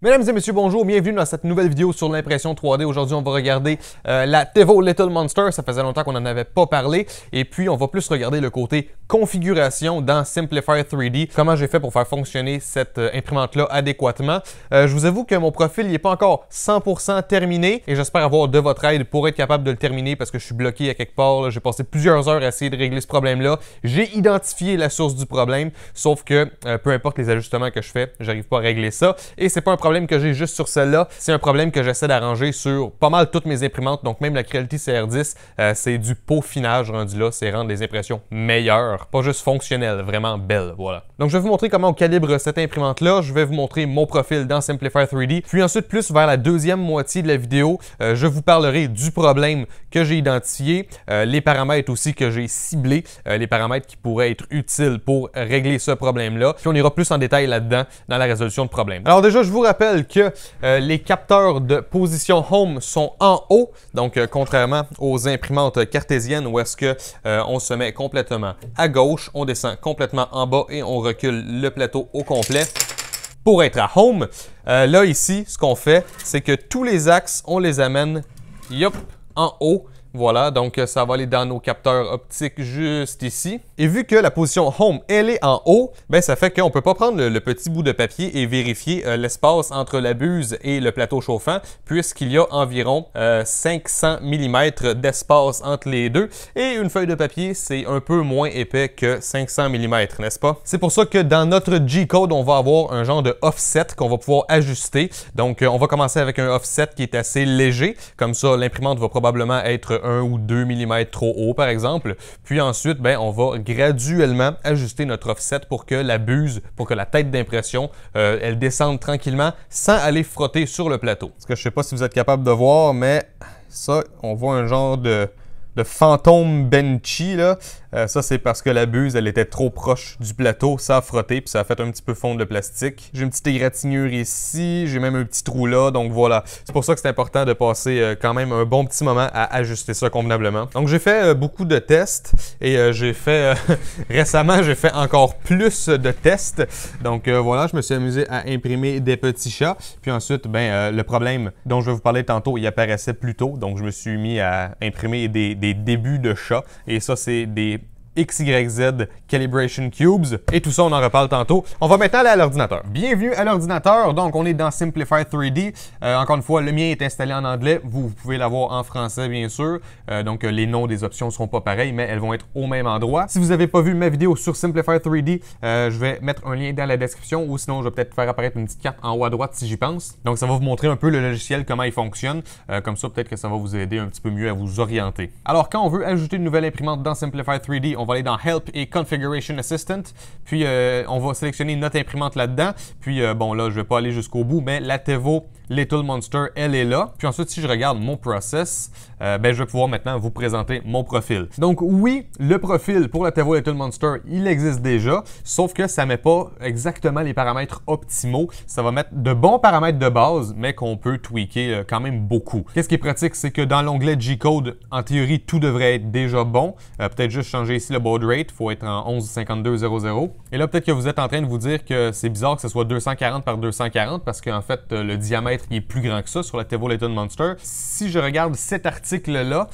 Mesdames et messieurs, bonjour, bienvenue dans cette nouvelle vidéo sur l'impression 3D. Aujourd'hui, on va regarder la Tevo Little Monster. Ça faisait longtemps qu'on n'en avait pas parlé. Et puis, on va plus regarder le côté configuration dans Simplify 3D. Comment j'ai fait pour faire fonctionner cette imprimante-là adéquatement. Je vous avoue que mon profil n'est pas encore 100% terminé et j'espère avoir de votre aide pour être capable de le terminer parce que je suis bloqué à quelque part. J'ai passé plusieurs heures à essayer de régler ce problème-là. J'ai identifié la source du problème, sauf que peu importe les ajustements que je fais, j'arrive pas à régler ça. Et c'est pas un problème que j'ai juste sur celle-là, c'est un problème que j'essaie d'arranger sur pas mal toutes mes imprimantes. Donc même la Creality CR10, c'est du peaufinage rendu là, c'est rendre les impressions meilleures, pas juste fonctionnelles, vraiment belles, voilà. Donc je vais vous montrer comment on calibre cette imprimante-là, je vais vous montrer mon profil dans Simplify 3D, puis ensuite plus vers la deuxième moitié de la vidéo, je vous parlerai du problème que j'ai identifié, les paramètres aussi que j'ai ciblés, les paramètres qui pourraient être utiles pour régler ce problème-là, puis on ira plus en détail là-dedans dans la résolution de problème. Alors déjà, je vous rappelle que les capteurs de position Home sont en haut, donc contrairement aux imprimantes cartésiennes où est-ce que on se met complètement à gauche, on descend complètement en bas et on recule le plateau au complet pour être à Home. Là ici, ce qu'on fait, c'est que tous les axes, on les amène en haut. Voilà, donc ça va aller dans nos capteurs optiques juste ici. Et vu que la position Home, elle est en haut, ben ça fait qu'on ne peut pas prendre le petit bout de papier et vérifier l'espace entre la buse et le plateau chauffant, puisqu'il y a environ 500 mm d'espace entre les deux. Et une feuille de papier, c'est un peu moins épais que 500 mm, n'est-ce pas? C'est pour ça que dans notre G-code, on va avoir un genre de offset qu'on va pouvoir ajuster. Donc, on va commencer avec un offset qui est assez léger. Comme ça, l'imprimante va probablement être 1 ou 2 mm trop haut, par exemple. Puis ensuite, ben, on va graduellement ajuster notre offset pour que la buse, pour que la tête d'impression, elle descende tranquillement sans aller frotter sur le plateau. Parce que je sais pas si vous êtes capable de voir, mais ça, on voit un genre de fantôme benchy, là. Ça, c'est parce que la buse, elle était trop proche du plateau, ça a frotté, puis ça a fait un petit peu fondre le plastique. J'ai une petite égratignure ici, j'ai même un petit trou là, donc voilà. C'est pour ça que c'est important de passer quand même un bon petit moment à ajuster ça convenablement. Donc j'ai fait beaucoup de tests, et j'ai fait, récemment, j'ai fait encore plus de tests. Donc voilà, je me suis amusé à imprimer des petits chats, puis ensuite, ben, le problème dont je vais vous parler tantôt, il apparaissait plus tôt, donc je me suis mis à imprimer des débuts de chats, et ça, c'est des XYZ Calibration Cubes. Et tout ça, on en reparle tantôt. On va maintenant aller à l'ordinateur. Bienvenue à l'ordinateur. Donc, on est dans Simplify 3D. Encore une fois, le mien est installé en anglais. Vous pouvez l'avoir en français, bien sûr. Donc, les noms des options ne seront pas pareils, mais elles vont être au même endroit. Si vous n'avez pas vu ma vidéo sur Simplify 3D, je vais mettre un lien dans la description ou sinon, je vais peut-être faire apparaître une petite carte en haut à droite si j'y pense. Donc, ça va vous montrer un peu le logiciel, comment il fonctionne. Comme ça, peut-être que ça va vous aider un petit peu mieux à vous orienter. Alors, quand on veut ajouter une nouvelle imprimante dans Simplify 3D, on va aller dans Help et Configuration Assistant, puis on va sélectionner notre imprimante là-dedans, puis bon là je vais pas aller jusqu'au bout, mais la Tevo Little Monster, elle est là. Puis ensuite, si je regarde mon process, ben, je vais pouvoir maintenant vous présenter mon profil. Donc oui, le profil pour la Tevo Little Monster, il existe déjà, sauf que ça ne met pas exactement les paramètres optimaux. Ça va mettre de bons paramètres de base, mais qu'on peut tweaker quand même beaucoup. Qu'est-ce qui est pratique, c'est que dans l'onglet G-Code, en théorie, tout devrait être déjà bon. Peut-être juste changer ici le baud rate, il faut être en 115200. Et là, peut-être que vous êtes en train de vous dire que c'est bizarre que ce soit 240 par 240 parce qu'en fait, le diamètre il est plus grand que ça sur la Tevo Little Monster. Si je regarde cet article-là,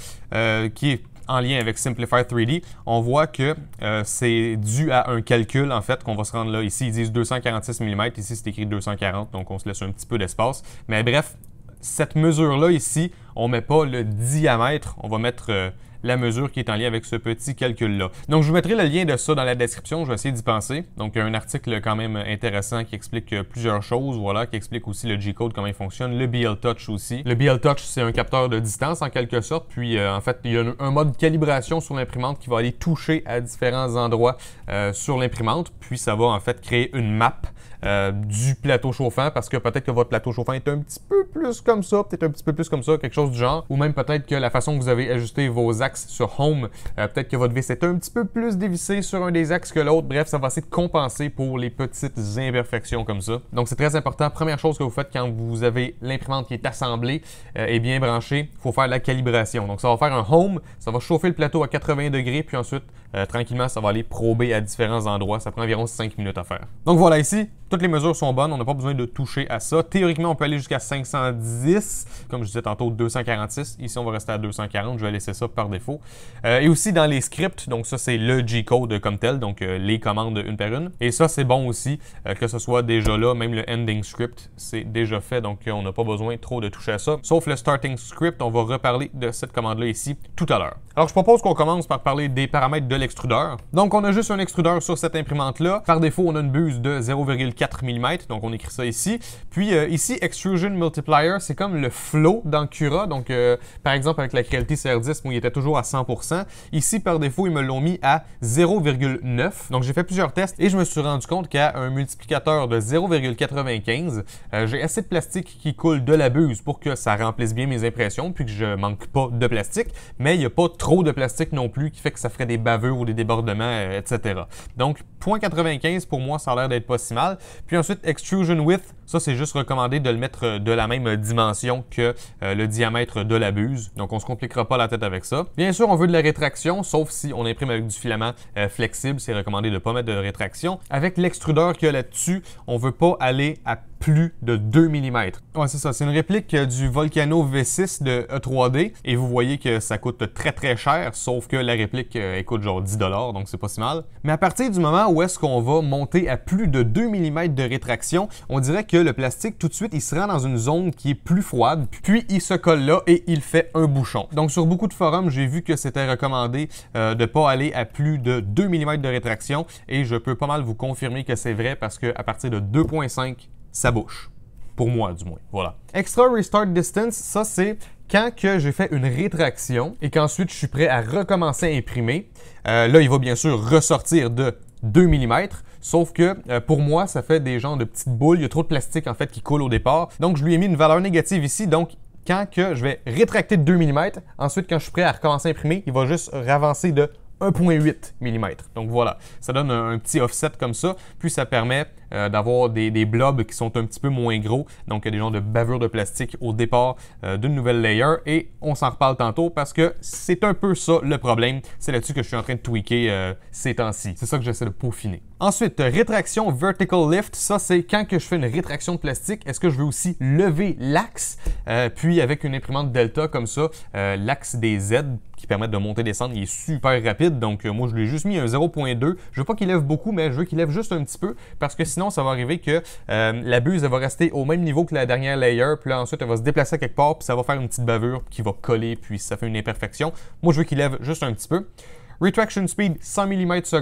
qui est en lien avec Simplify 3D, on voit que c'est dû à un calcul, en fait, qu'on va se rendre là. Ici, ils disent 246 mm. Ici, c'est écrit 240, donc on se laisse un petit peu d'espace. Mais bref, cette mesure-là, ici, on ne met pas le diamètre, on va mettre la mesure qui est en lien avec ce petit calcul-là. Donc, je vous mettrai le lien de ça dans la description, je vais essayer d'y penser. Donc, il y a un article quand même intéressant qui explique plusieurs choses, voilà, qui explique aussi le G-code, comment il fonctionne, le BL Touch aussi. Le BL Touch, c'est un capteur de distance en quelque sorte, puis en fait, il y a un mode calibration sur l'imprimante qui va aller toucher à différents endroits sur l'imprimante, puis ça va en fait créer une map du plateau chauffant, parce que peut-être que votre plateau chauffant est un petit peu plus comme ça, peut-être un petit peu plus comme ça, quelque chose du genre, ou même peut-être que la façon que vous avez ajusté vos axes sur Home, peut-être que votre vis est un petit peu plus dévissée sur un des axes que l'autre, bref, ça va essayer de compenser pour les petites imperfections comme ça. Donc c'est très important, première chose que vous faites quand vous avez l'imprimante qui est assemblée et bien branchée, il faut faire la calibration. Donc ça va faire un Home, ça va chauffer le plateau à 80 degrés, puis ensuite tranquillement, ça va aller prober à différents endroits. Ça prend environ 5 minutes à faire. Donc voilà, ici, toutes les mesures sont bonnes. On n'a pas besoin de toucher à ça. Théoriquement, on peut aller jusqu'à 510. Comme je disais tantôt, 246. Ici, on va rester à 240. Je vais laisser ça par défaut. Et aussi dans les scripts, donc ça, c'est le G-code comme tel, donc les commandes une par une. Et ça, c'est bon aussi, que ce soit déjà là, même le ending script, c'est déjà fait, donc on n'a pas besoin trop de toucher à ça. Sauf le starting script, on va reparler de cette commande-là ici tout à l'heure. Alors, je propose qu'on commence par parler des paramètres de l'extrudeur. Donc, on a juste un extrudeur sur cette imprimante-là. Par défaut, on a une buse de 0,4 mm, donc on écrit ça ici. Puis ici, Extrusion Multiplier, c'est comme le flow dans Cura. Donc, par exemple, avec la Creality CR10, où il était toujours à 100%. Ici, par défaut, ils me l'ont mis à 0,9. Donc, j'ai fait plusieurs tests et je me suis rendu compte qu'à un multiplicateur de 0,95, j'ai assez de plastique qui coule de la buse pour que ça remplisse bien mes impressions, puis que je manque pas de plastique. Mais il n'y a pas trop de plastique non plus qui fait que ça ferait des bavures ou des débordements, etc. Donc, 0,95 pour moi, ça a l'air d'être pas si mal. Puis ensuite, Extrusion Width, ça c'est juste recommandé de le mettre de la même dimension que le diamètre de la buse. Donc, on se compliquera pas la tête avec ça. Bien sûr, on veut de la rétraction, sauf si on imprime avec du filament flexible. C'est recommandé de ne pas mettre de rétraction. Avec l'extrudeur qu'il y a là-dessus, on veut pas aller à plus de 2 mm. Ouais, c'est ça. C'est une réplique du Volcano V6 de E3D. Et vous voyez que ça coûte très très cher, sauf que la réplique coûte genre 10 $, donc c'est pas si mal. Mais à partir du moment où est-ce qu'on va monter à plus de 2 mm de rétraction, on dirait que le plastique, tout de suite, il se rend dans une zone qui est plus froide, puis il se colle là et il fait un bouchon. Donc sur beaucoup de forums, j'ai vu que c'était recommandé de ne pas aller à plus de 2 mm de rétraction, et je peux pas mal vous confirmer que c'est vrai parce qu'à partir de 2,5, ça bouche. Pour moi, du moins. Voilà. Extra Restart Distance, ça c'est quand que j'ai fait une rétraction et qu'ensuite je suis prêt à recommencer à imprimer. Là, il va bien sûr ressortir de 2 mm, sauf que pour moi, ça fait des genres de petites boules. Il y a trop de plastique en fait qui coule au départ. Donc, je lui ai mis une valeur négative ici. Donc, quand que je vais rétracter de 2 mm, ensuite, quand je suis prêt à recommencer à imprimer, il va juste ravancer de 1,8 mm. Donc voilà, ça donne un petit offset comme ça, puis ça permet d'avoir des blobs qui sont un petit peu moins gros, donc des genres de bavures de plastique au départ d'une nouvelle layer, et on s'en reparle tantôt parce que c'est un peu ça le problème. C'est là-dessus que je suis en train de tweaker ces temps-ci. C'est ça que j'essaie de peaufiner. Ensuite, rétraction vertical lift, ça c'est quand que je fais une rétraction de plastique, est-ce que je veux aussi lever l'axe, puis avec une imprimante Delta comme ça, l'axe des Z qui permettent de monter et descendre, il est super rapide, donc moi je lui ai juste mis un 0,2. Je veux pas qu'il lève beaucoup, mais je veux qu'il lève juste un petit peu, parce que sinon ça va arriver que la buse elle va rester au même niveau que la dernière layer, puis là ensuite elle va se déplacer quelque part, puis ça va faire une petite bavure qui va coller, puis ça fait une imperfection. Moi je veux qu'il lève juste un petit peu. Retraction speed 100 mm/s,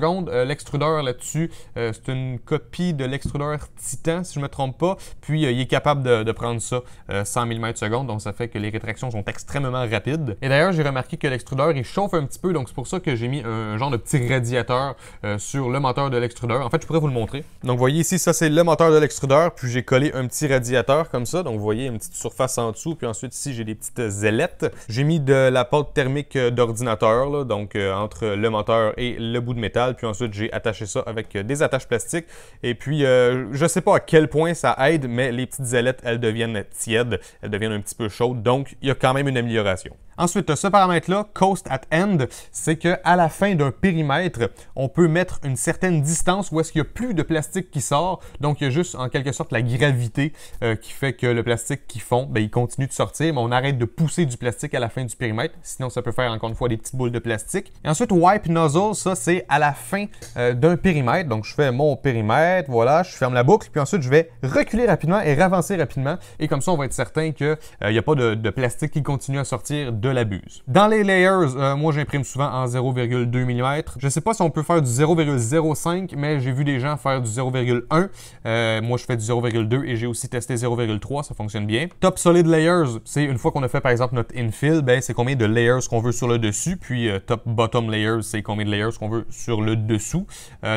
l'extrudeur là-dessus, c'est une copie de l'extrudeur Titan si je ne me trompe pas, puis il est capable de prendre ça 100 mm/s, donc ça fait que les rétractions sont extrêmement rapides. Et d'ailleurs, j'ai remarqué que l'extrudeur il chauffe un petit peu, donc c'est pour ça que j'ai mis un genre de petit radiateur sur le moteur de l'extrudeur. En fait, je pourrais vous le montrer. Donc vous voyez ici, ça c'est le moteur de l'extrudeur, puis j'ai collé un petit radiateur comme ça, donc vous voyez une petite surface en dessous, puis ensuite ici j'ai des petites ailettes. J'ai mis de la pâte thermique d'ordinateur, donc entre le moteur et le bout de métal, puis ensuite j'ai attaché ça avec des attaches plastiques, et puis je sais pas à quel point ça aide, mais les petites ailettes elles deviennent tièdes, elles deviennent un petit peu chaudes, donc il y a quand même une amélioration. Ensuite, ce paramètre-là, Coast at End, c'est qu'à la fin d'un périmètre, on peut mettre une certaine distance où est-ce qu'il n'y a plus de plastique qui sort. Donc, il y a juste en quelque sorte la gravité qui fait que le plastique qui fond, ben, il continue de sortir, mais on arrête de pousser du plastique à la fin du périmètre. Sinon, ça peut faire encore une fois des petites boules de plastique. Et ensuite, Wipe Nozzle, ça c'est à la fin d'un périmètre. Donc, je fais mon périmètre, voilà, je ferme la boucle, puis ensuite, je vais reculer rapidement et ravancer rapidement. Et comme ça, on va être certain qu'il n'y a pas de plastique qui continue à sortir de la buse. Dans les layers, moi j'imprime souvent en 0,2 mm. Je ne sais pas si on peut faire du 0,05, mais j'ai vu des gens faire du 0,1. Moi je fais du 0,2 et j'ai aussi testé 0,3, ça fonctionne bien. Top Solid Layers, c'est une fois qu'on a fait par exemple notre infill, ben, c'est combien de layers qu'on veut sur le dessus, puis Top Bottom Layers, c'est combien de layers qu'on veut sur le dessous.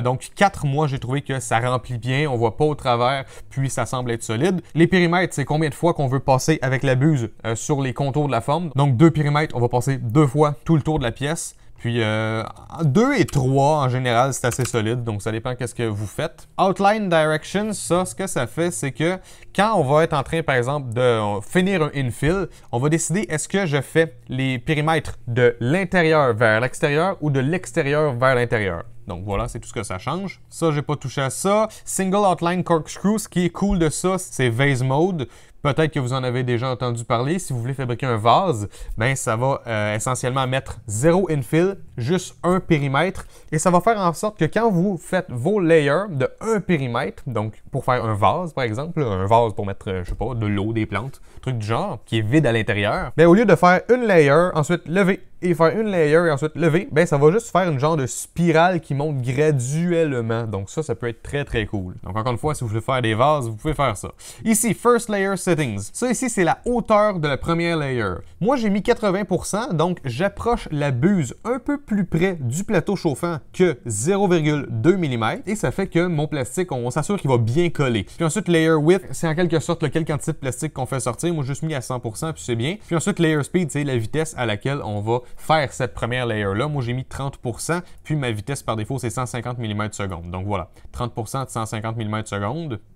Donc 4, moi j'ai trouvé que ça remplit bien, on voit pas au travers, puis ça semble être solide. Les périmètres, c'est combien de fois qu'on veut passer avec la buse sur les contours de la forme. Donc 2 périmètres, on va passer 2 fois tout le tour de la pièce. Puis 2 et 3 en général, c'est assez solide, donc ça dépend qu'est-ce que vous faites. Outline Direction, ça, ce que ça fait, c'est que quand on va être en train, par exemple, de finir un infill, on va décider est-ce que je fais les périmètres de l'intérieur vers l'extérieur ou de l'extérieur vers l'intérieur. Donc voilà, c'est tout ce que ça change. Ça, j'ai pas touché à ça. Single Outline Corkscrew, ce qui est cool de ça, c'est Vase Mode. Peut-être que vous en avez déjà entendu parler. Si vous voulez fabriquer un vase, ben ça va essentiellement mettre 0 infill, juste un périmètre. Et ça va faire en sorte que quand vous faites vos layers de un périmètre, donc pour faire un vase par exemple, un vase pour mettre, je sais pas, de l'eau, des plantes, truc du genre, qui est vide à l'intérieur, ben au lieu de faire une layer, ensuite lever, et faire une layer et ensuite lever, ben ça va juste faire une genre de spirale qui monte graduellement. Donc ça peut être très très cool. Donc encore une fois, si vous voulez faire des vases, vous pouvez faire ça. Ici, First Layer Settings. Ça ici, c'est la hauteur de la première layer. Moi, j'ai mis 80%, donc j'approche la buse un peu plus près du plateau chauffant que 0,2 mm et ça fait que mon plastique, on s'assure qu'il va bien coller. Puis ensuite, Layer Width, c'est en quelque sorte quelle quantité de plastique qu'on fait sortir. Moi, j'ai juste mis à 100%, puis c'est bien. Puis ensuite, Layer Speed, c'est la vitesse à laquelle on va faire cette première layer-là. Moi, j'ai mis 30%, puis ma vitesse par défaut, c'est 150 mm/s. Donc voilà, 30% de 150 mm/s.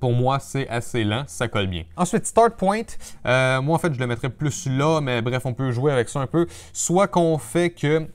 Pour moi, c'est assez lent, ça colle bien. Ensuite, Start Point. Moi, en fait, je le mettrais plus là, mais bref, on peut jouer avec ça un peu. Soit qu'on fait que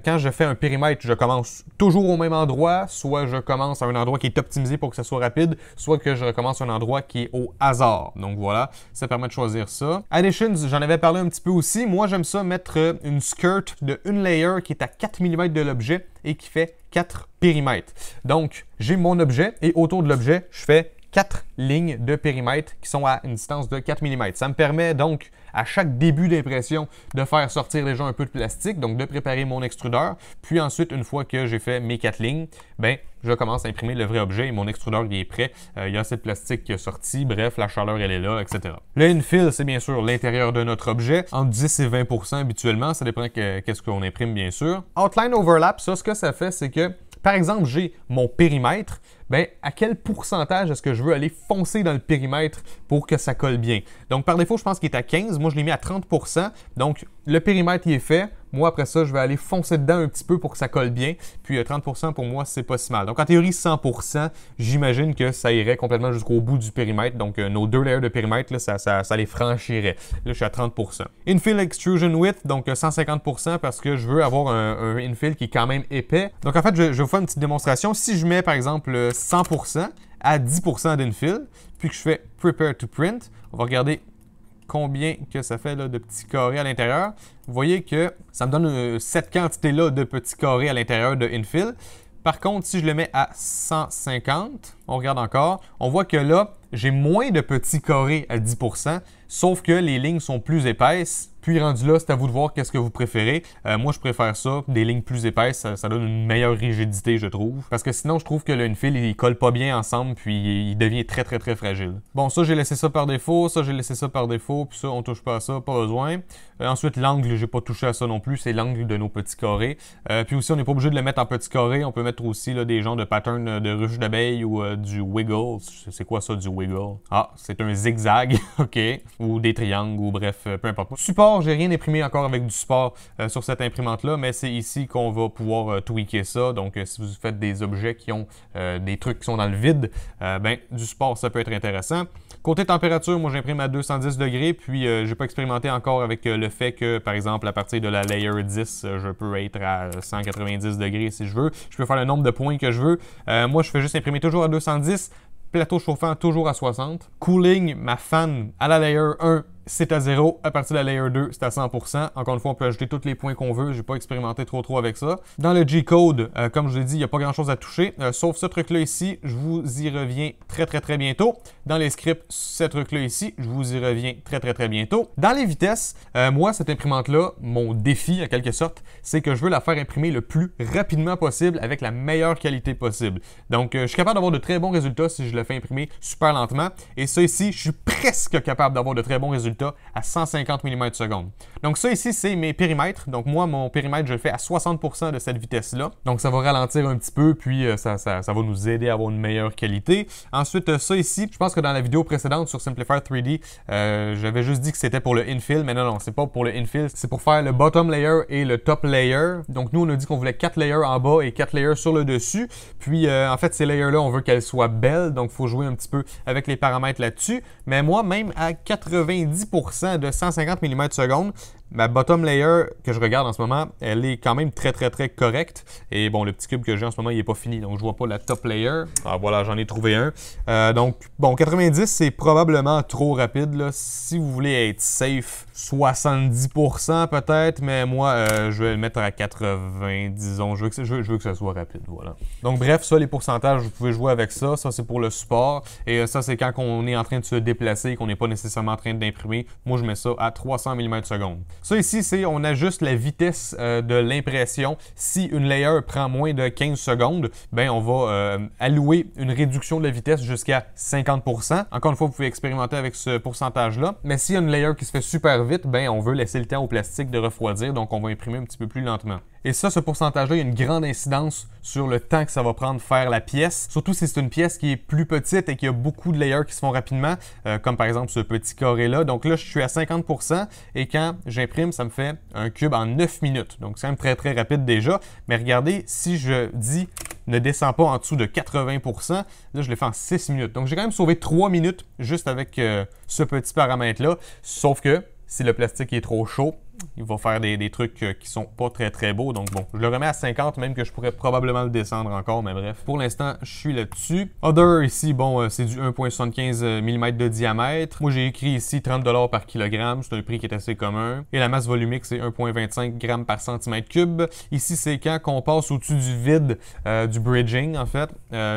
quand je fais un périmètre, je commence toujours au même endroit, soit je commence à un endroit qui est optimisé pour que ça soit rapide, soit que je recommence à un endroit qui est au hasard. Donc voilà, ça permet de choisir ça. Additions, j'en avais parlé un petit peu aussi. Moi, j'aime ça mettre une skirt de une layer qui est à 4 mm de l'objet et qui fait 4 périmètres. Donc, j'ai mon objet et autour de l'objet, je fais 4 lignes de périmètre qui sont à une distance de 4 mm. Ça me permet donc, à chaque début d'impression, de faire sortir déjà un peu de plastique, donc de préparer mon extrudeur. Puis ensuite, une fois que j'ai fait mes 4 lignes, ben, je commence à imprimer le vrai objet et mon extrudeur il est prêt. Il y a assez de plastique qui est sorti, bref, la chaleur elle est là, etc. Le infill, c'est bien sûr l'intérieur de notre objet, entre 10 et 20% habituellement, ça dépend qu'est-ce qu'on imprime bien sûr. Outline Overlap, ça, ce que ça fait, c'est que par exemple, j'ai mon périmètre, ben, à quel pourcentage est-ce que je veux aller foncer dans le périmètre pour que ça colle bien? Donc, par défaut, je pense qu'il est à 15. Moi, je l'ai mis à 30%. Donc, le périmètre, il est fait. Moi, après ça, je vais aller foncer dedans un petit peu pour que ça colle bien. Puis 30%, pour moi, c'est pas si mal. Donc, en théorie, 100%, j'imagine que ça irait complètement jusqu'au bout du périmètre. Donc, nos 2 layers de périmètre, là, ça les franchirait. Là, je suis à 30%. Infill Extrusion Width, donc 150% parce que je veux avoir un infill qui est quand même épais. Donc, en fait, je vais vous faire une petite démonstration. Si je mets, par exemple, 100% à 10% d'infill, puis que je fais Prepare to Print, on va regarder combien que ça fait là, de petits carrés à l'intérieur. Vous voyez que ça me donne cette quantité-là de petits carrés à l'intérieur de infill. Par contre, si je le mets à 150, on regarde encore, on voit que là, j'ai moins de petits carrés à 10%, sauf que les lignes sont plus épaisses. Puis rendu là, c'est à vous de voir qu'est-ce que vous préférez. Moi, je préfère ça. Des lignes plus épaisses, ça donne une meilleure rigidité, je trouve. Parce que sinon, je trouve que le infill, il colle pas bien ensemble, puis il devient très, très, très fragile. Bon, ça, j'ai laissé ça par défaut. Ça, j'ai laissé ça par défaut. Puis ça, on touche pas à ça, pas besoin. Ensuite, l'angle, j'ai pas touché à ça non plus. C'est l'angle de nos petits carrés. Puis aussi, on n'est pas obligé de le mettre en petits carrés. On peut mettre aussi là, des genres de patterns de ruche d'abeille ou du wiggle. C'est quoi ça, du wiggle? Ah, c'est un zigzag, OK. Ou des triangles, ou bref, peu importe. Support, j'ai rien imprimé encore avec du support sur cette imprimante-là, mais c'est ici qu'on va pouvoir tweaker ça. Donc, si vous faites des objets qui ont des trucs qui sont dans le vide, ben, du support, ça peut être intéressant. Côté température, moi, j'imprime à 210 degrés, puis j'ai pas expérimenté encore avec le fait que, par exemple, à partir de la layer 10, je peux être à 190 degrés si je veux. Je peux faire le nombre de points que je veux. Moi, je fais juste imprimer toujours à 210. Plateau chauffant toujours à 60. Cooling, ma fan à la layer 1, c'est à 0. À partir de la layer 2, c'est à 100%. Encore une fois, on peut ajouter tous les points qu'on veut. J'ai pas expérimenté trop avec ça. Dans le G-Code, comme je l'ai dit, il n'y a pas grand-chose à toucher. Sauf ce truc-là ici, je vous y reviens très bientôt. Dans les scripts, ce truc-là ici, je vous y reviens très bientôt. Dans les vitesses, moi, cette imprimante-là, mon défi, en quelque sorte, c'est que je veux la faire imprimer le plus rapidement possible avec la meilleure qualité possible. Donc, je suis capable d'avoir de très bons résultats si je le fais imprimer super lentement. Et ça ici, je suis presque capable d'avoir de très bons résultats résultat à 150 mm/s. Donc ça ici, c'est mes périmètres. Donc moi, mon périmètre, je le fais à 60% de cette vitesse-là. Donc ça va ralentir un petit peu, puis ça va nous aider à avoir une meilleure qualité. Ensuite, ça ici, je pense que dans la vidéo précédente sur Simplifier 3D, j'avais juste dit que c'était pour le infill, mais non, c'est pas pour le infill, c'est pour faire le bottom layer et le top layer. Donc nous, on a dit qu'on voulait 4 layers en bas et 4 layers sur le dessus. Puis en fait, ces layers-là, on veut qu'elles soient belles, donc il faut jouer un petit peu avec les paramètres là-dessus. Mais moi, même à 90% de 150 mm/s, ma bottom layer que je regarde en ce moment, elle est quand même très correcte. Et bon, le petit cube que j'ai en ce moment, il n'est pas fini, donc je vois pas la top layer. Ah voilà, j'en ai trouvé un. Donc, bon, 90, c'est probablement trop rapide, là. Si vous voulez être safe, 70% peut-être, mais moi, je vais le mettre à 80, disons. Je veux que ça soit rapide, voilà. Donc bref, ça, les pourcentages, vous pouvez jouer avec ça. Ça, c'est pour le support. Et ça, c'est quand on est en train de se déplacer, qu'on n'est pas nécessairement en train d'imprimer. Moi, je mets ça à 300 mm/s. Ça ici, c'est on ajuste la vitesse de l'impression. Si une layer prend moins de 15 secondes, ben on va allouer une réduction de la vitesse jusqu'à 50%. Encore une fois, vous pouvez expérimenter avec ce pourcentage-là. Mais s'il y a une layer qui se fait super vite, ben on veut laisser le temps au plastique de refroidir, donc on va imprimer un petit peu plus lentement. Et ça, ce pourcentage-là, il y a une grande incidence sur le temps que ça va prendre faire la pièce. Surtout si c'est une pièce qui est plus petite et qu'il y a beaucoup de layers qui se font rapidement, comme par exemple ce petit carré-là. Donc là, je suis à 50% et quand j'imprime, ça me fait un cube en 9 minutes. Donc c'est quand même très rapide déjà. Mais regardez, si je dis ne descend pas en dessous de 80%, là, je l'ai fait en 6 minutes. Donc j'ai quand même sauvé 3 minutes juste avec ce petit paramètre-là. Sauf que si le plastique est trop chaud, il va faire des trucs qui sont pas très beaux. Donc bon, je le remets à 50, même que je pourrais probablement le descendre encore, mais bref. Pour l'instant, je suis là-dessus. Other ici, bon, c'est du 1,75 mm de diamètre. Moi, j'ai écrit ici 30 $ par kilogramme. C'est un prix qui est assez commun. Et la masse volumique, c'est 1,25 g par centimètre cube. Ici, c'est quand on passe au-dessus du vide, du bridging, en fait.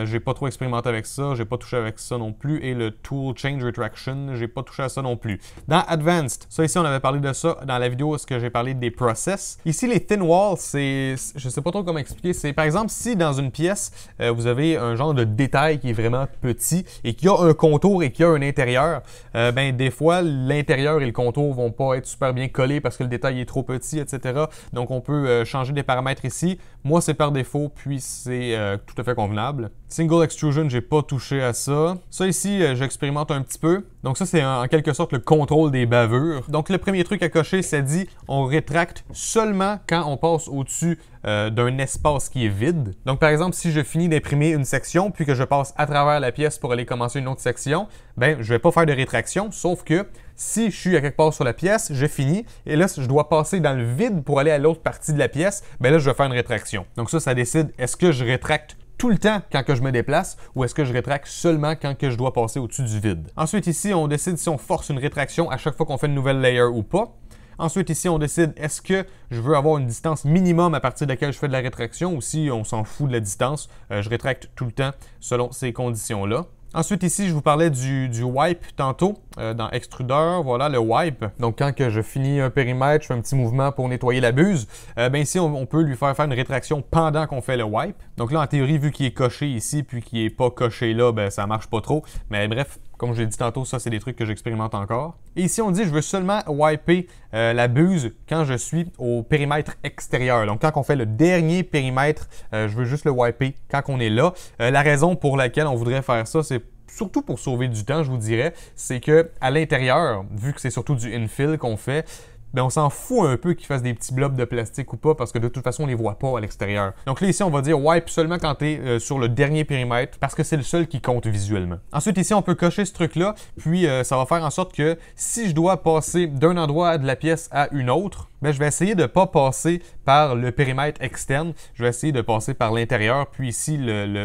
J'ai pas trop expérimenté avec ça. J'ai pas touché avec ça non plus. Et le Tool Change Retraction, j'ai pas touché à ça non plus. Dans Advanced, ça ici, on avait parlé de ça dans la vidéo où que j'ai parlé des process. Ici, les thin walls, c'est... Je sais pas trop comment expliquer. C'est par exemple, si dans une pièce, vous avez un genre de détail qui est vraiment petit et qu'il y a un contour et qu'il y a un intérieur, ben des fois, l'intérieur et le contour vont pas être super bien collés parce que le détail est trop petit, etc. Donc, on peut changer des paramètres ici. Moi, c'est par défaut, puis c'est tout à fait convenable. Single Extrusion, j'ai pas touché à ça. Ça ici, j'expérimente un petit peu. Donc ça, c'est en quelque sorte le contrôle des bavures. Donc le premier truc à cocher, ça dit on rétracte seulement quand on passe au-dessus d'un espace qui est vide. Donc par exemple, si je finis d'imprimer une section puis que je passe à travers la pièce pour aller commencer une autre section, ben je vais pas faire de rétraction, sauf que si je suis à quelque part sur la pièce, je finis, et là, si je dois passer dans le vide pour aller à l'autre partie de la pièce, ben là, je vais faire une rétraction. Donc ça décide, est-ce que je rétracte tout le temps quand que je me déplace ou est-ce que je rétracte seulement quand que je dois passer au-dessus du vide. Ensuite, ici, on décide si on force une rétraction à chaque fois qu'on fait une nouvelle layer ou pas. Ensuite, ici, on décide est-ce que je veux avoir une distance minimum à partir de laquelle je fais de la rétraction ou si on s'en fout de la distance, je rétracte tout le temps selon ces conditions-là. Ensuite, ici, je vous parlais du wipe tantôt dans Extruder. Voilà le wipe. Donc, quand que je finis un périmètre, je fais un petit mouvement pour nettoyer la buse. Ben ici, on peut lui faire une rétraction pendant qu'on fait le wipe. Donc là, en théorie, vu qu'il est coché ici puis qu'il n'est pas coché là, ben ça marche pas trop. Mais bref, comme je l'ai dit tantôt, ça, c'est des trucs que j'expérimente encore. Et ici, on dit je veux seulement wiper la buse quand je suis au périmètre extérieur. Donc, quand on fait le dernier périmètre, je veux juste le wiper quand on est là. La raison pour laquelle on voudrait faire ça, c'est surtout pour sauver du temps, je vous dirais, c'est que à l'intérieur, vu que c'est surtout du infill qu'on fait, ben on s'en fout un peu qu'ils fassent des petits blobs de plastique ou pas parce que de toute façon, on les voit pas à l'extérieur. Donc là, ici, on va dire wipe seulement quand tu es sur le dernier périmètre parce que c'est le seul qui compte visuellement. Ensuite, ici, on peut cocher ce truc-là, puis ça va faire en sorte que si je dois passer d'un endroit de la pièce à une autre, ben, je vais essayer de ne pas passer par le périmètre externe, je vais essayer de passer par l'intérieur, puis ici,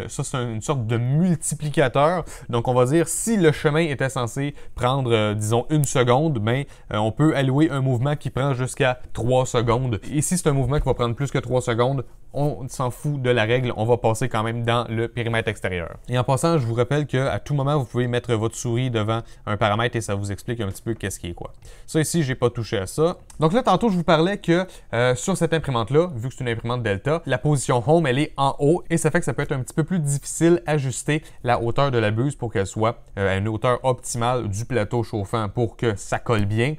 ça c'est une sorte de multiplicateur. Donc on va dire, si le chemin était censé prendre, disons, 1 seconde, ben, on peut allouer un mouvement qui prend jusqu'à 3 secondes. Et si c'est un mouvement qui va prendre plus que 3 secondes, on s'en fout de la règle, on va passer quand même dans le périmètre extérieur. Et en passant, je vous rappelle qu'à tout moment, vous pouvez mettre votre souris devant un paramètre et ça vous explique un petit peu qu'est-ce qui est quoi. Ça ici, j'ai pas touché à ça. Donc là, tantôt, je vous parlais que sur cette imprimante-là, vu que c'est une imprimante Delta, la position Home, elle est en haut et ça fait que ça peut être un petit peu plus difficile d'ajuster la hauteur de la buse pour qu'elle soit à une hauteur optimale du plateau chauffant pour que ça colle bien,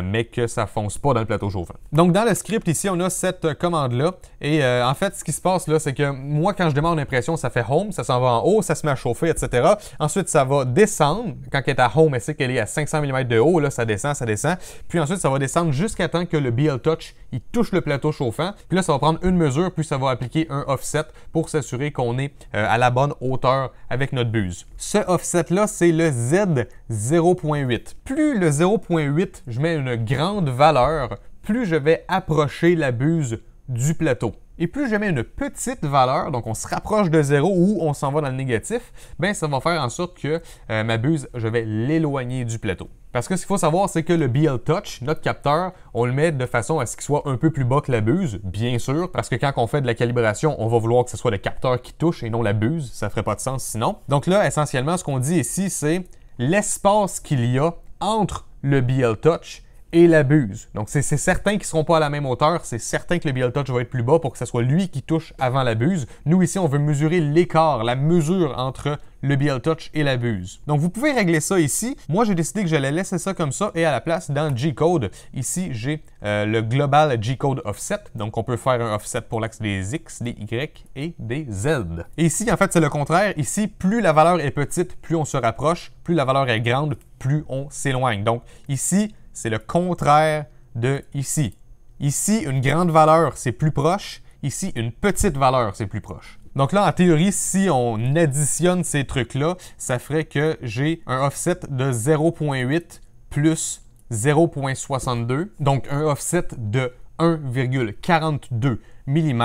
mais que ça fonce pas dans le plateau chauffant. Donc dans le script ici, on a cette commande-là et en fait, ce qui se passe là, c'est que moi, quand je démarre l'impression, ça fait Home, ça s'en va en haut, ça se met à chauffer, etc. Ensuite, ça va descendre. Quand elle est à Home, elle sait qu'elle est à 500 mm de haut, là, ça descend, ça descend. Puis ensuite, ça va descendre jusqu'à temps que le BL Touch, il touche le plateau chauffant. Puis là, ça va prendre une mesure, puis ça va appliquer un offset pour s'assurer qu'on est à la bonne hauteur avec notre buse. Ce offset-là, c'est le Z0.8. Plus le 0.8, je mets une grande valeur, plus je vais approcher la buse du plateau. Et plus je mets une petite valeur, donc on se rapproche de 0 ou on s'en va dans le négatif, bien ça va faire en sorte que ma buse, je vais l'éloigner du plateau. Parce que ce qu'il faut savoir, c'est que le BL Touch, notre capteur, on le met de façon à ce qu'il soit un peu plus bas que la buse, bien sûr, parce que quand on fait de la calibration, on va vouloir que ce soit le capteur qui touche et non la buse, ça ne ferait pas de sens sinon. Donc là, essentiellement, ce qu'on dit ici, c'est l'espace qu'il y a entre le BL Touch et la buse. Donc, c'est certain qu'ils ne seront pas à la même hauteur. C'est certain que le BL Touch va être plus bas pour que ce soit lui qui touche avant la buse. Nous, ici, on veut mesurer l'écart, la mesure entre le BL Touch et la buse. Donc, vous pouvez régler ça ici. Moi, j'ai décidé que j'allais laisser ça comme ça et à la place, dans G-Code, ici, j'ai le Global G-Code Offset. Donc, on peut faire un offset pour l'axe des X, des Y et des Z. Et ici, en fait, c'est le contraire. Ici, plus la valeur est petite, plus on se rapproche. Plus la valeur est grande, plus on s'éloigne. Donc, ici, c'est le contraire de ici. Ici, une grande valeur, c'est plus proche. Ici, une petite valeur, c'est plus proche. Donc là, en théorie, si on additionne ces trucs-là, ça ferait que j'ai un offset de 0.8 plus 0.62. Donc, un offset de 1,42 mm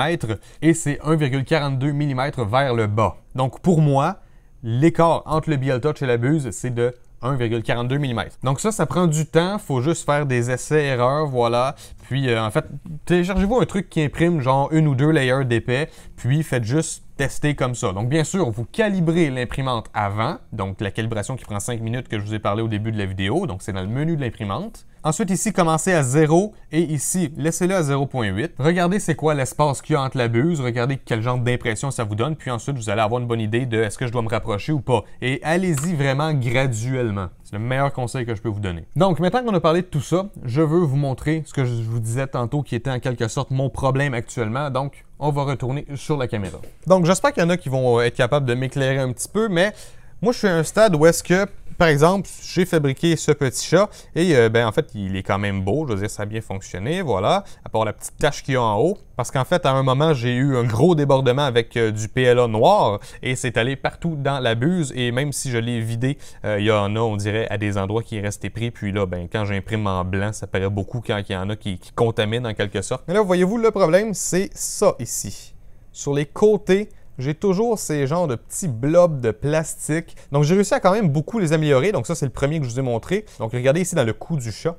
et c'est 1,42 mm vers le bas. Donc, pour moi, l'écart entre le BL Touch et la buse, c'est de 1,42 mm. Donc ça prend du temps, faut juste faire des essais-erreurs, voilà. Puis en fait, téléchargez-vous un truc qui imprime genre une ou deux layers d'épais, puis faites juste tester comme ça. Donc bien sûr, vous calibrez l'imprimante avant, donc la calibration qui prend 5 minutes que je vous ai parlé au début de la vidéo, donc c'est dans le menu de l'imprimante. Ensuite ici, commencez à 0 et ici, laissez-le à 0.8. Regardez c'est quoi l'espace qu'il y a entre la buse, regardez quel genre d'impression ça vous donne, puis ensuite vous allez avoir une bonne idée de est-ce que je dois me rapprocher ou pas. Et allez-y vraiment graduellement. C'est le meilleur conseil que je peux vous donner. Donc maintenant qu'on a parlé de tout ça, je veux vous montrer ce que je vous disais tantôt qui était en quelque sorte mon problème actuellement. Donc on va retourner sur la caméra. Donc j'espère qu'il y en a qui vont être capables de m'éclairer un petit peu, mais moi je suis à un stade où est-ce que par exemple, j'ai fabriqué ce petit chat et ben, en fait, il est quand même beau. Je veux dire, ça a bien fonctionné, voilà. À part la petite tache qu'il y a en haut. Parce qu'en fait, à un moment, j'ai eu un gros débordement avec du PLA noir et c'est allé partout dans la buse. Et même si je l'ai vidé, il y en a, on dirait, à des endroits qui est resté pris. Puis là, ben, quand j'imprime en blanc, ça paraît beaucoup quand il y en a qui contaminent en quelque sorte. Mais là, voyez-vous, le problème, c'est ça ici. Sur les côtés, j'ai toujours ces genres de petits blobs de plastique. Donc, j'ai réussi à quand même beaucoup les améliorer. Donc, ça, c'est le premier que je vous ai montré. Donc, regardez ici dans le cou du chat.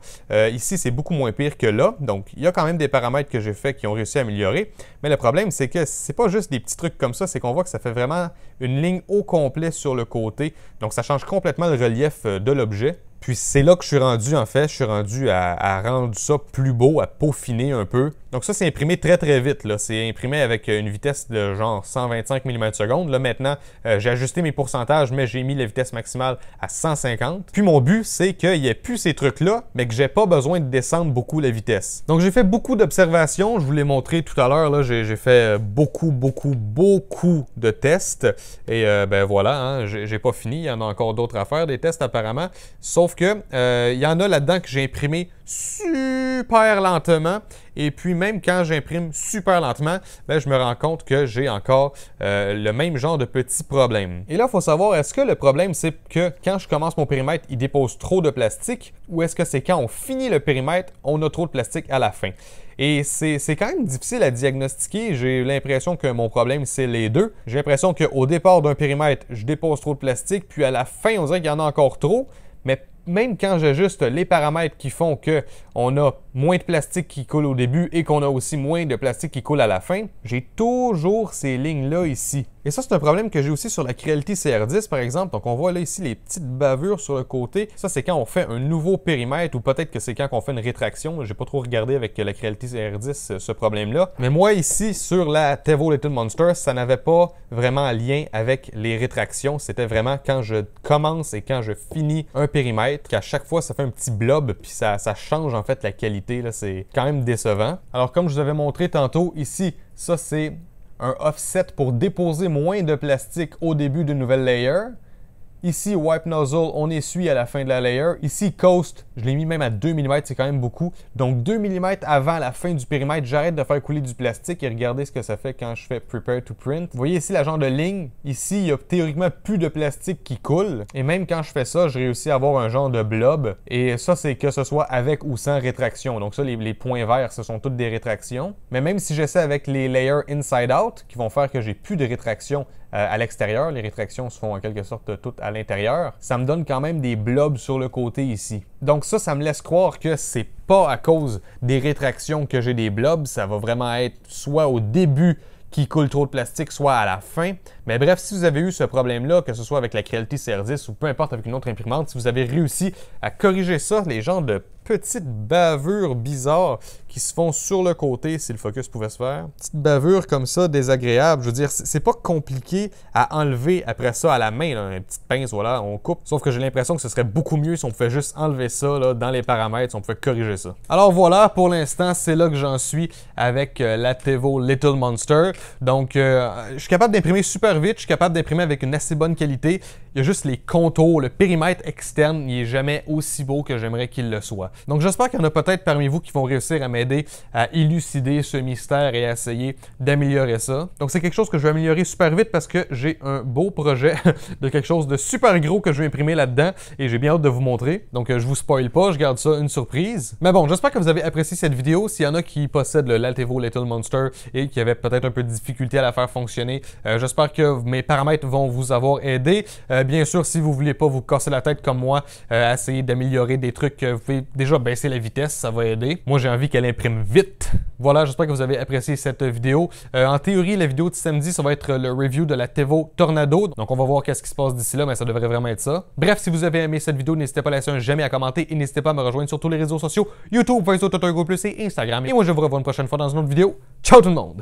Ici, c'est beaucoup moins pire que là. Donc, il y a quand même des paramètres que j'ai faits qui ont réussi à améliorer. Mais le problème, c'est que c'est pas juste des petits trucs comme ça. C'est qu'on voit que ça fait vraiment une ligne au complet sur le côté. Donc, ça change complètement le relief de l'objet. Puis c'est là que je suis rendu, en fait. Je suis rendu à rendre ça plus beau, à peaufiner un peu. Donc ça, c'est imprimé très très vite. C'est imprimé avec une vitesse de genre 125 mm/s. Là maintenant, j'ai ajusté mes pourcentages, mais j'ai mis la vitesse maximale à 150. Puis mon but, c'est qu'il n'y ait plus ces trucs-là, mais que j'ai pas besoin de descendre beaucoup la vitesse. Donc j'ai fait beaucoup d'observations. Je vous l'ai montré tout à l'heure. J'ai fait beaucoup de tests. Et ben voilà, hein, j'ai pas fini. Il y en a encore d'autres à faire, des tests apparemment. Sauf que il y en a là-dedans que j'ai imprimé super lentement. Et puis même quand j'imprime super lentement, ben, je me rends compte que j'ai encore le même genre de petits problèmes. Et là, il faut savoir, est-ce que le problème, c'est que quand je commence mon périmètre, il dépose trop de plastique ou est-ce que c'est quand on finit le périmètre, on a trop de plastique à la fin? Et c'est quand même difficile à diagnostiquer. J'ai l'impression que mon problème, c'est les deux. J'ai l'impression qu'au départ d'un périmètre, je dépose trop de plastique, puis à la fin, on dirait qu'il y en a encore trop. Mais même quand j'ajuste les paramètres qui font qu'on a moins de plastique qui coule au début et qu'on a aussi moins de plastique qui coule à la fin, j'ai toujours ces lignes-là ici. Et ça, c'est un problème que j'ai aussi sur la Creality CR10, par exemple. Donc, on voit là ici les petites bavures sur le côté. Ça, c'est quand on fait un nouveau périmètre ou peut-être que c'est quand on fait une rétraction. J'ai pas trop regardé avec la Creality CR10 ce problème-là. Mais moi, ici, sur la Tevo Little Monster, ça n'avait pas vraiment lien avec les rétractions. C'était vraiment quand je commence et quand je finis un périmètre, qu'à chaque fois, ça fait un petit blob, puis ça change en fait la qualité. C'est quand même décevant. Alors, comme je vous avais montré tantôt, ici, ça, c'est un offset pour déposer moins de plastique au début d'une nouvelle layer. Ici, Wipe Nozzle, on essuie à la fin de la layer. Ici, Coast, je l'ai mis même à 2 mm, c'est quand même beaucoup. Donc 2 mm avant la fin du périmètre, j'arrête de faire couler du plastique et regardez ce que ça fait quand je fais Prepare to Print. Vous voyez ici la genre de ligne. Ici, il y a théoriquement plus de plastique qui coule. Et même quand je fais ça, je réussis à avoir un genre de blob. Et ça, c'est que ce soit avec ou sans rétraction. Donc ça, les points verts, ce sont toutes des rétractions. Mais même si j'essaie avec les layers inside out, qui vont faire que j'ai plus de rétraction à l'extérieur, les rétractions se font en quelque sorte toutes à l'intérieur, ça me donne quand même des blobs sur le côté ici. Donc ça me laisse croire que c'est pas à cause des rétractions que j'ai des blobs, ça va vraiment être soit au début qui coule trop de plastique, soit à la fin. Mais bref, si vous avez eu ce problème-là, que ce soit avec la Creality CR10 ou peu importe avec une autre imprimante, si vous avez réussi à corriger ça, les genres de petites bavures bizarres qui se font sur le côté, si le focus pouvait se faire. Petites bavures comme ça, désagréables. Je veux dire, c'est pas compliqué à enlever après ça à la main, là, une petite pince, voilà, on coupe. Sauf que j'ai l'impression que ce serait beaucoup mieux si on pouvait juste enlever ça là, dans les paramètres, si on pouvait corriger ça. Alors voilà, pour l'instant, c'est là que j'en suis avec la Tevo Little Monster. Donc, je suis capable d'imprimer super vite, je suis capable d'imprimer avec une assez bonne qualité. Il y a juste les contours, le périmètre externe, il n'est jamais aussi beau que j'aimerais qu'il le soit. Donc j'espère qu'il y en a peut-être parmi vous qui vont réussir à m'aider à élucider ce mystère et à essayer d'améliorer ça. Donc c'est quelque chose que je vais améliorer super vite parce que j'ai un beau projet de quelque chose de super gros que je vais imprimer là-dedans et j'ai bien hâte de vous montrer. Donc je vous spoil pas, je garde ça une surprise. Mais bon, j'espère que vous avez apprécié cette vidéo. S'il y en a qui possèdent le Tevo Little Monster et qui avaient peut-être un peu de difficulté à la faire fonctionner, j'espère que mes paramètres vont vous avoir aidé. Bien sûr, si vous voulez pas vous casser la tête comme moi, essayer d'améliorer des trucs, vous pouvez déjà baisser la vitesse, ça va aider. Moi, j'ai envie qu'elle imprime vite. Voilà, j'espère que vous avez apprécié cette vidéo. En théorie, la vidéo de samedi, ça va être le review de la Tevo Tornado. Donc, on va voir qu'est-ce qui se passe d'ici là, mais ça devrait vraiment être ça. Bref, si vous avez aimé cette vidéo, n'hésitez pas à laisser un j'aime et à commenter. Et n'hésitez pas à me rejoindre sur tous les réseaux sociaux, YouTube, Facebook, Twitter, Google+, et Instagram. Et moi, je vous revois une prochaine fois dans une autre vidéo. Ciao tout le monde!